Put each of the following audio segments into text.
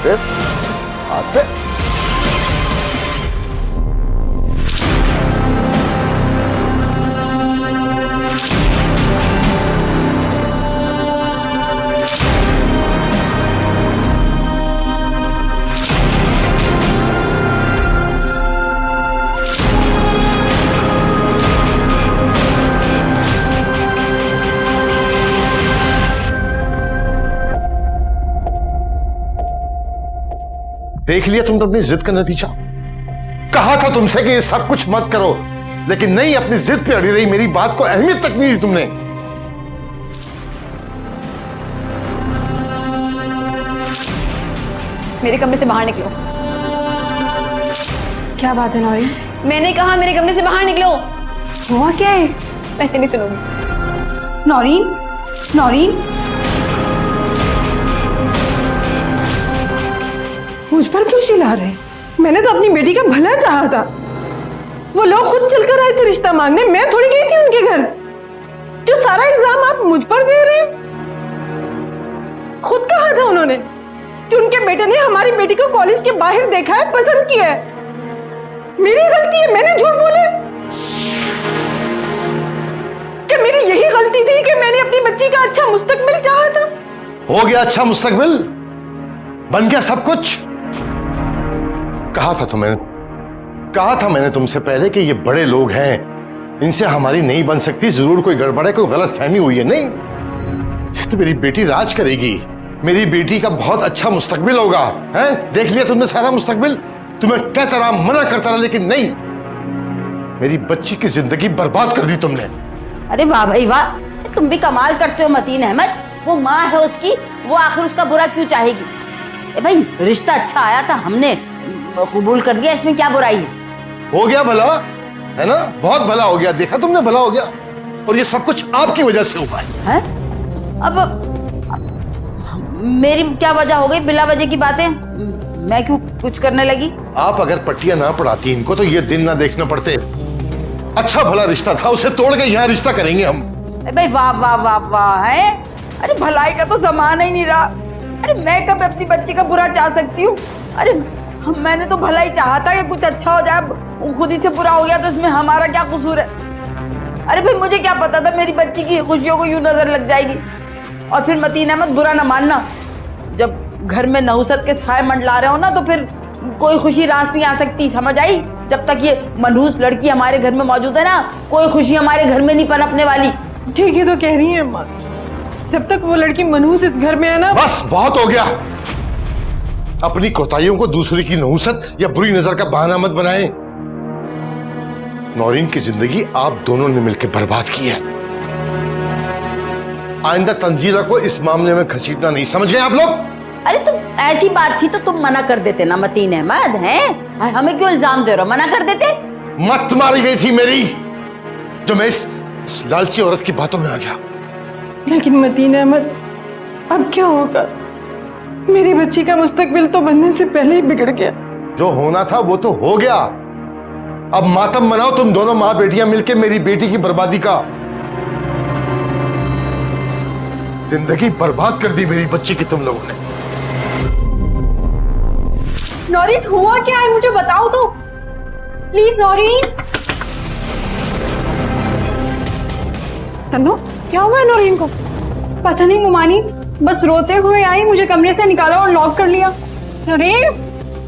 फिर आते देख लिया तुमने अपनी जिद का नतीजा। कहा था तुमसे कि ये सब कुछ मत करो, लेकिन नहीं, अपनी जिद पे अड़ी रही, मेरी बात को अहमियत तक नहीं दी तुमने। मेरे कमरे से बाहर निकलो। क्या बात है नौरीन? मैंने कहा मेरे कमरे से बाहर निकलो। हुआ क्या है? वैसे नहीं सुनोगी। नौरीन, नौरीन, मुझ पर क्यों चिल्ला रहे? मैंने तो अपनी बेटी का भला चाहा था। वो लोग खुद चलकर आए थे रिश्ता मांगने, मैं थोड़ी गई थी उनके घर। जो सारा इल्जाम आप मुझ पर दे रहे हैं। खुद कहा था उन्होंने कि उनके बेटे ने हमारी बेटी को कॉलेज के बाहर देखा है, पसंद किया है। मेरी गलती है, मैंने झूठ बोले। क्या मेरी यही गलती थी कि मैंने अपनी बच्ची का अच्छा मुस्तकबिल चाहा था? हो गया अच्छा मुस्तकबिल, बन गया सब कुछ। कहा था मैंने तुमसे पहले कि ये बड़े लोग हैं, इनसे हमारी नहीं बन सकती, जरूर कोई गड़बड़ है, कोई गलत फहमी हुई है। नहीं, ये तो मेरी बेटी राज करेगी, मेरी बेटी का बहुत अच्छा मुस्तकबिल होगा। हैं? देख लिया तुमने सारा मुस्तकबिल। तुम्हें कहता रहा, मना करता रहा, लेकिन नहीं, मेरी बच्ची की जिंदगी बर्बाद कर दी तुमने। अरे वाह भाई वाह, तुम भी कमाल करते हो मतीन अहमद। वो माँ है उसकी, वो आखिर उसका बुरा क्यों चाहेगी? भाई रिश्ता अच्छा आया था, हमने कबूल कर लिया, इसमें क्या बुराई है? हो गया भला, है ना? बहुत भला हो गया, देखा तुमने, भला हो गया। और ये सब कुछ आपकी वजह से हुआ है। अब मेरी क्या वजह हो गई? बिला वजह की बातें मैं क्यों कुछ करने लगी? आप अगर पट्टियां ना पढ़ाती इनको तो ये दिन ना देखना पड़ते। अच्छा भला रिश्ता था, उसे तोड़ के यहाँ रिश्ता करेंगे हम। भाई वाह वाह वाह वाह है। अरे भलाई का तो जमाना ही नहीं रहा। अरे मैं कब अपनी बच्ची का बुरा चाह सकती हूँ? अरे मैंने तो भला ही चाहा था कि कुछ अच्छा हो जाए, वो खुद ही से बुरा हो गया तो इसमें हमारा क्या कसूर है? अरे भाई मुझे क्या पता था मेरी बच्ची की खुशियों को यूं नजर लग जाएगी। और फिर मतीन अहमद बुरा ना मानना, जब घर में नहुसत के साए मंडला रहे हो ना तो फिर कोई खुशी रास नहीं आ सकती, समझ आई? जब तक ये मनहूस लड़की हमारे घर में मौजूद है ना, कोई खुशी हमारे घर में नहीं पनपने वाली। ठीक है तो कह रही है माँ, जब तक वो लड़की मनहूस इस घर में है ना। बस बहुत हो गया। अपनी कोताहियों को दूसरे की नहुसत या बुरी नजर का बहाना मत बनाएं। नौरीन की जिंदगी आप दोनों ने मिलकर बर्बाद की है। आइंदा तंजीला को इस मामले में घसीटना नहीं, समझ गए आप लोग? अरे तुम ऐसी बात थी तो तुम मना कर देते ना मतीन अहमद, हैं? हमें क्यों इल्जाम दे रहे हो? मना कर देते। मत मारी गई थी मेरी, जो मैं इस लालची औरत की बातों में आ गया। लेकिन मतीन अहमद, अब क्या होगा? मेरी बच्ची का मुस्तकबिल तो बनने से पहले ही बिगड़ गया। जो होना था वो तो हो गया। अब मातम मनाओ तुम दोनों मां बेटियां मिलकर मेरी बेटी की बर्बादी का। जिंदगी बर्बाद कर दी मेरी बच्ची की तुम लोगों ने। नौरीन हुआ क्या है? मुझे बताओ तो प्लीज। नौरीन, तन्नो, क्या हुआ है नौरीन को? पता नहीं मुमानी, बस रोते हुए आई, मुझे कमरे से निकाला और लॉक कर लिया। नौरीन,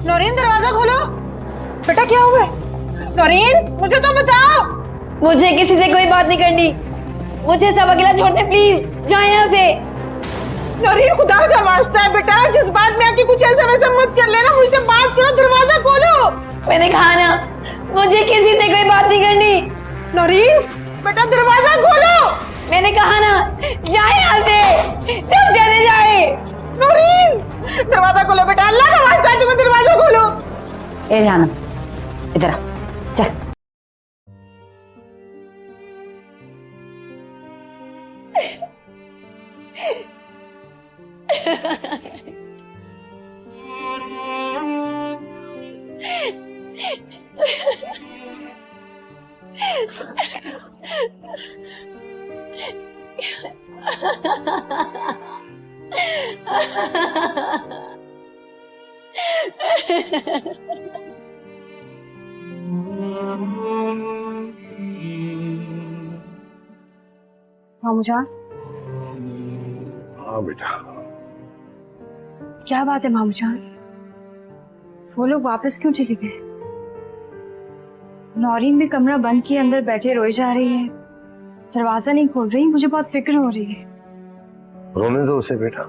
नौरीन दरवाजा खोलो। बेटा क्या हुआ है? नौरीन मुझे तो बताओ। मुझे किसी से कोई बात नहीं करनी, मुझे सब अकेला छोड़ दे प्लीज, जाए यहाँ से। नौरीन खुदा का वास्ता है बेटा, जिस बात में आके कुछ ऐसा वैसा मत कर लेना, मुझसे बात करो, दरवाजा खोलो। मैंने कहा ना, मुझे किसी से कोई बात नहीं करनी। नौरीन बेटा दरवाजा खोलो। मैंने कहा ना, जाए यहाँ से, सब चले जाए। नौरीन दरवाजा खोलो बेटा, अल्लाह का वास्ता है तुम्हें दरवाजा खोलो। ए रिहाना इधर आ, चल। मामूजान, हाँ बेटा। क्या बात है मामूजान? वो लोग वापस क्यों चले गए? नौरीन भी कमरा बंद किए अंदर बैठे रोई जा रही है, दरवाजा नहीं खोल रही। मुझे बहुत फिक्र हो रही है। रोने दो उसे बेटा,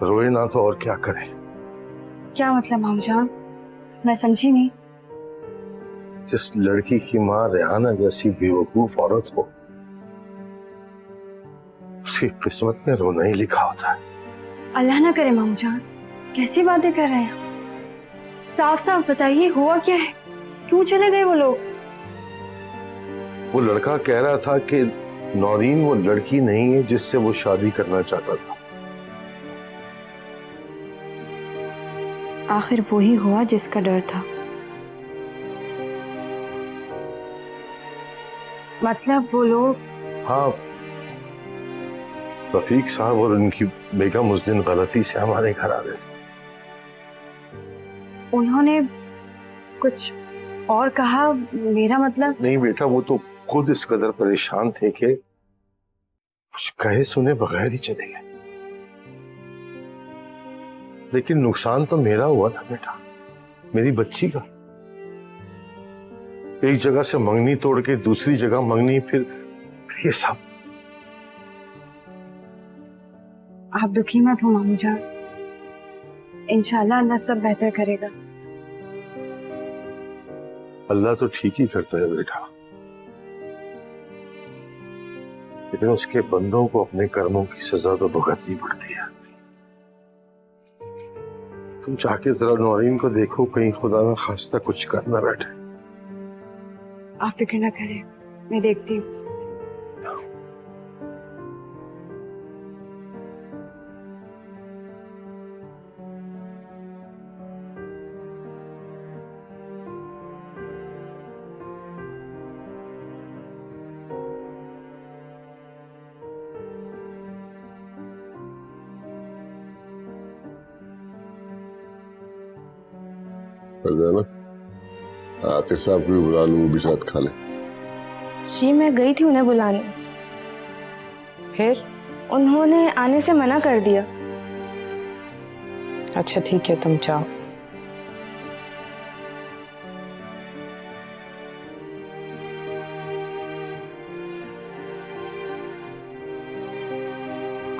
रोए ना तो और क्या करे। क्या मतलब मामूजान? मैं समझी नहीं। जिस लड़की की माँ रेहाना जैसी बेवकूफ औरत हो, उसकी किस्मत में रोना ही लिखा होता है। अल्लाह ना करे मामूजान, कैसी बातें कर रहे हैं? साफ साफ बताइए, हुआ क्या है? क्यों चले गए वो लोग? वो लड़का कह रहा था कि नौरीन वो लड़की नहीं है जिससे वो शादी करना चाहता था। आखिर वही हुआ जिसका डर था। मतलब वो लोग? हाँ, रफीक साहब और उनकी बेगम उस दिन गलती से हमारे घर आ गए थे। उन्होंने कुछ और कहा? मेरा मतलब? नहीं बेटा, वो तो खुद इस कदर परेशान थे कि कुछ कहे सुने बगैर ही चले गए। लेकिन नुकसान तो मेरा हुआ ना बेटा, मेरी बच्ची का। एक जगह से मंगनी तोड़ के दूसरी जगह मंगनी, फिर ये सब। आप दुखी मत हो मामूजान, इंशाल्लाह अल्लाह सब बेहतर करेगा। अल्लाह तो ठीक ही करता है बेटा, लेकिन उसके बंदों को अपने कर्मों की सजा तो भुगतनी पड़ती है। तुम जाके जरा नौरीन को देखो, कहीं खुदा में खास्ता कुछ कर न बैठे। आप फिक्र ना करें, मैं देखती हूँ। आतिफ साहब को भी बुला लूं, वो भी साथ खा ले। जी मैं गई थी उन्हें बुलाने, फिर? उन्होंने आने से मना कर दिया। अच्छा ठीक है, तुम जाओ।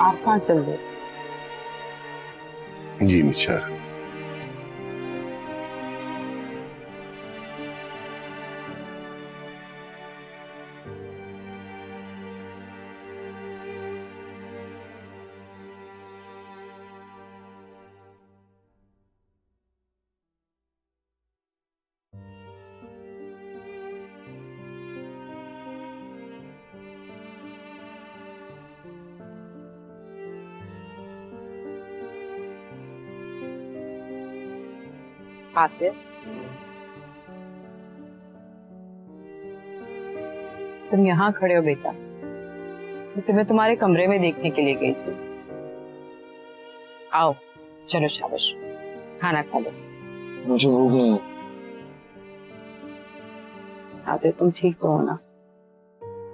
आप कहाँ चल रहे? जी निशार, आते तुम यहाँ खड़े हो बेटा, मैं तुम्हें तुम्हारे कमरे में देखने के लिए गई थी। आओ चलो शाबाश, खाना खा लो। मुझे भूख नहीं है। आते तुम ठीक तो हो ना?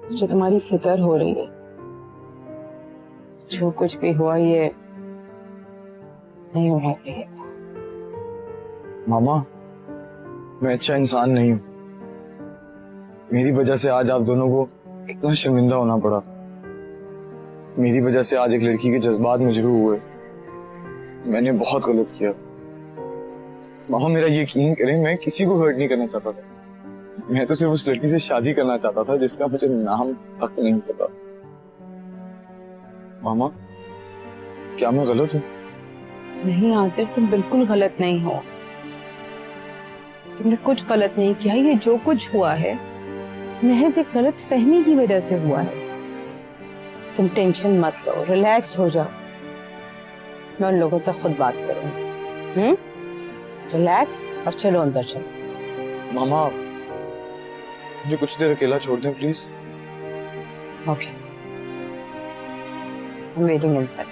मुझे तुम्हारी फिक्र हो रही है। जो कुछ भी हुआ ये नहीं होना चाहिए। मामा, मैं अच्छा इंसान नहीं हूँ। मेरी वजह से आज आप दोनों को कितना शर्मिंदा होना पड़ा। मेरी वजह से आज एक लड़की के जज्बात मजरूह हुए। मैंने बहुत गलत किया। मामा मेरा यकीन करें, मैं किसी को हर्ट नहीं करना चाहता था। मैं तो सिर्फ उस लड़की से शादी करना चाहता था जिसका मुझे नाम तक नहीं पता। मामा, क्या मैं गलत हूँ? नहीं आते, तुम बिल्कुल गलत नहीं हो। तुमने कुछ गलत नहीं किया। ये जो कुछ हुआ है महज एक गलत फहमी की वजह से हुआ है। तुम टेंशन मत लो, रिलैक्स हो जाओ। मैं उन लोगों से खुद बात करूंगी। रिलैक्स और चलो अंदर चलो। मामा, मुझे कुछ देर अकेला छोड़ दें please. Okay, I am waiting inside.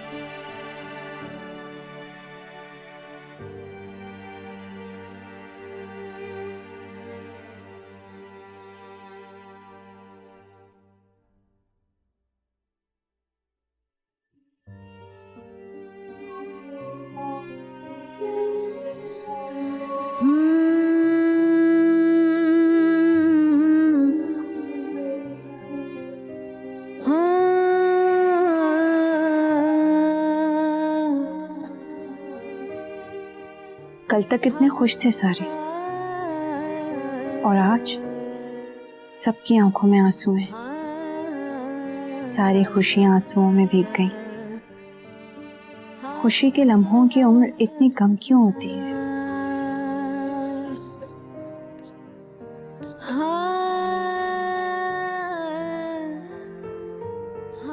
कल तक कितने खुश थे सारे, और आज सबकी आंखों में आंसू हैं। सारी खुशियां आंसुओं में भीग गई। खुशी के लम्हों की उम्र इतनी कम क्यों होती है?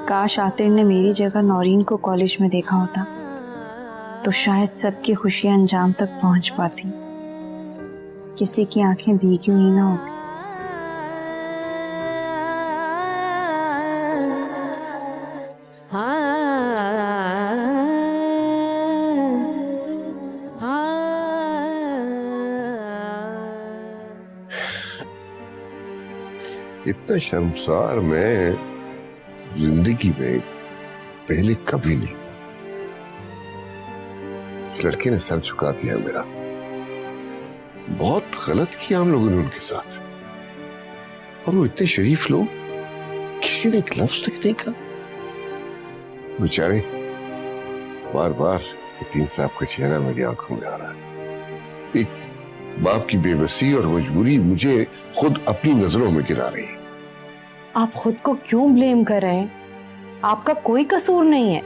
काश आतिर ने मेरी जगह नौरीन को कॉलेज में देखा होता तो शायद सबकी खुशियां अंजाम तक पहुंच पाती, किसी की आंखें भीगी हुई ना होती। इतना शर्मसार मैं जिंदगी में पहले कभी नहीं हुआ। इस लड़के ने सर झुका दिया मेरा। बहुत गलत किया हम लोगों ने उनके साथ, और वो इतने शरीफ लोग, किसी ने एक लफ्ज तक नहीं कहा। बेचारे बार बार यतीम साहब का चेहरा मेरी आंखों में आ रहा है। एक बाप की बेबसी और मजबूरी मुझे खुद अपनी नजरों में गिरा रही है। आप खुद को क्यों ब्लेम कर रहे हैं? आपका कोई कसूर नहीं है।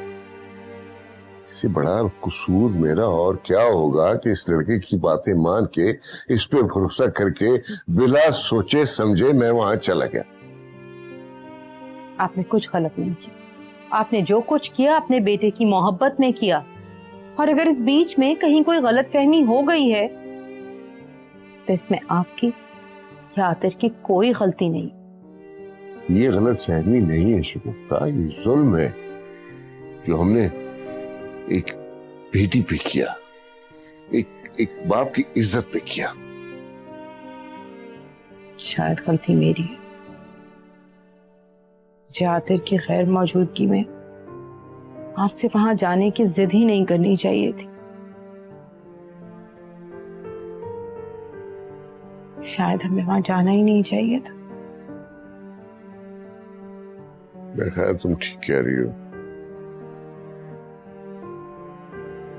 इससे बड़ा कसूर मेरा और क्या होगा कि इस लड़के की बातें मान के, इस पे भरोसा करके, बिना सोचे समझे मैं वहां चला गया। आपने कुछ गलत नहीं किया। आपने जो कुछ किया अपने बेटे की मोहब्बत में किया, और अगर इस बीच में कहीं कोई गलतफहमी हो गई है तो इसमें आपकी या आतिर की कोई गलती नहीं। ये गलतफहमी नहीं है शगुफ्ता, ये जुल्म है जो हमने एक बेटी पे किया, एक बाप की इज्जत पे किया। शायद गलती मेरी है। मुझे आतिर की गैर मौजूदगी में आपसे वहां जाने की जिद ही नहीं करनी चाहिए थी। शायद हमें वहां जाना ही नहीं चाहिए था। मैं ख्याल तुम ठीक कह रही हो।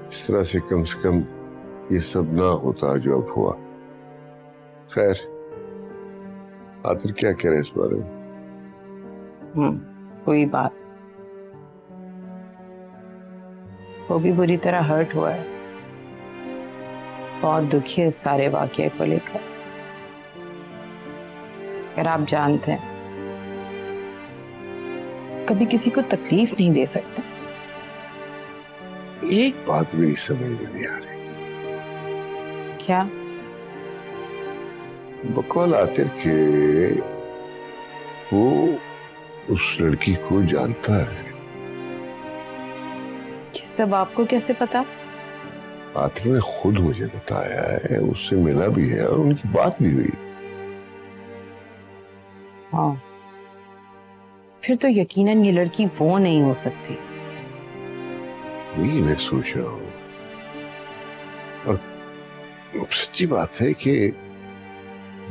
इस तरह से कम ये सब ना होता जो अब हुआ। खैर, आतिर क्या कह रहे इस बारे में? कोई बात, वो भी बुरी तरह हर्ट हुआ है, बहुत दुखी है इस सारे वाकये को लेकर। अगर आप जानते हैं कभी किसी को तकलीफ नहीं दे सकते। एक बात मेरी समझ में नहीं आ रही। क्या? बकौल आतिर के वो उस लड़की को जानता है। ये सब आपको कैसे पता? आतिर ने खुद मुझे बताया है, उससे मिला भी है और उनकी बात भी हुई। हाँ, फिर तो यकीनन ये लड़की वो नहीं हो सकती। वही मैं सोच रहा हूं, और सच्ची बात है कि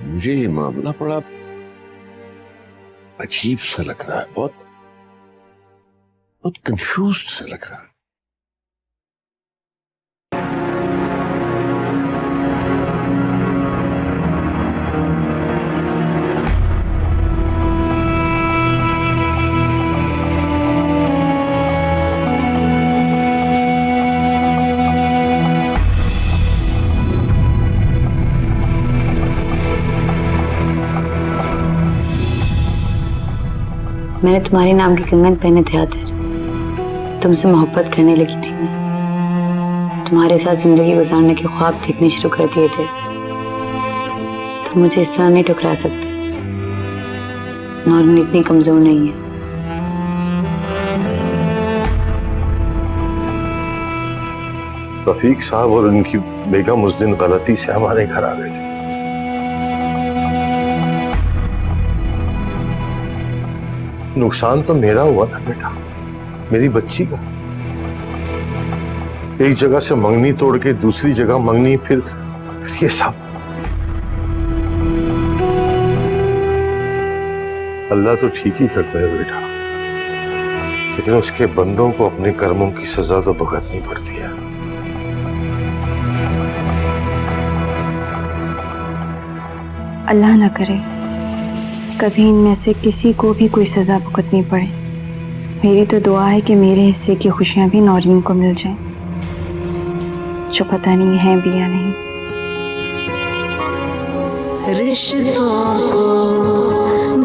मुझे ये मामला बड़ा अजीब सा लग रहा है, बहुत कंफ्यूज्ड सा लग रहा है। मैंने तुम्हारे नाम के कंगन पहने थे आतिर। तुमसे मोहब्बत करने लगी थी मैं। तुम्हारे साथ जिंदगी गुजारने के ख्वाब देखने शुरू कर दिए थे। तुम मुझे इस तरह नहीं ठुकरा सकते। नौरीन इतनी कमजोर नहीं है। रफीक साहब और उनकी बेगम उस दिन गलती से हमारे घर आ गए थे। नुकसान तो मेरा हुआ ना बेटा, मेरी बच्ची का। एक जगह से मंगनी तोड़ के दूसरी जगह मंगनी, फिर ये सब। अल्लाह तो ठीक ही करता है बेटा, लेकिन उसके बंदों को अपने कर्मों की सजा तो भुगतनी पड़ती है। अल्लाह ना करे कभी इनमें से किसी को भी कोई सजा भुगतनी पड़े। मेरी तो दुआ है कि मेरे हिस्से की खुशियां भी नौरीन को मिल जाएं, जो पता नहीं है भी या नहीं। रिश्तों को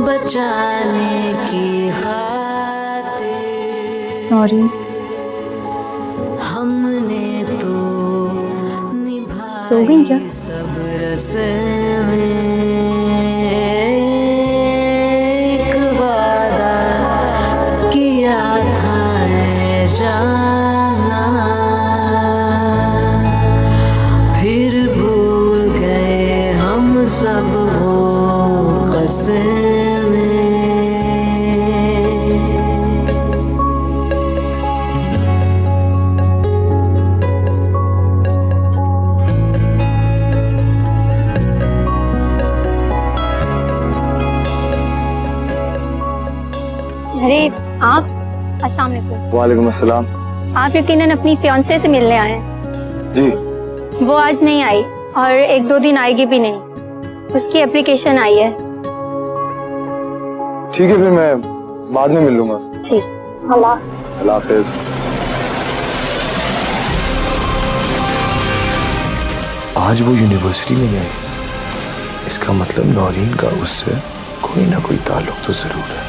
बचाने की खातिर नौरीन हमने तो निभाई सो गई क्या? सब रस्में, एक वादा किया था ऐ जाना, फिर भूल गए हम सब वो कसमें। अरे आप, अस्सलाम वालेकुम। वालेकुम अस्सलाम। आप यकीनन अपनी फियांसे से मिलने आए हैं। जी वो आज नहीं आई और 1-2 दिन आएगी भी नहीं। उसकी एप्लीकेशन आई है। ठीक है, फिर मैं बाद में मिल लूंगा। ठीक, अल्लाह हाफिज। आज वो यूनिवर्सिटी में आई, इसका मतलब नौरीन का उससे कोई ना कोई ताल्लुक तो जरूर है।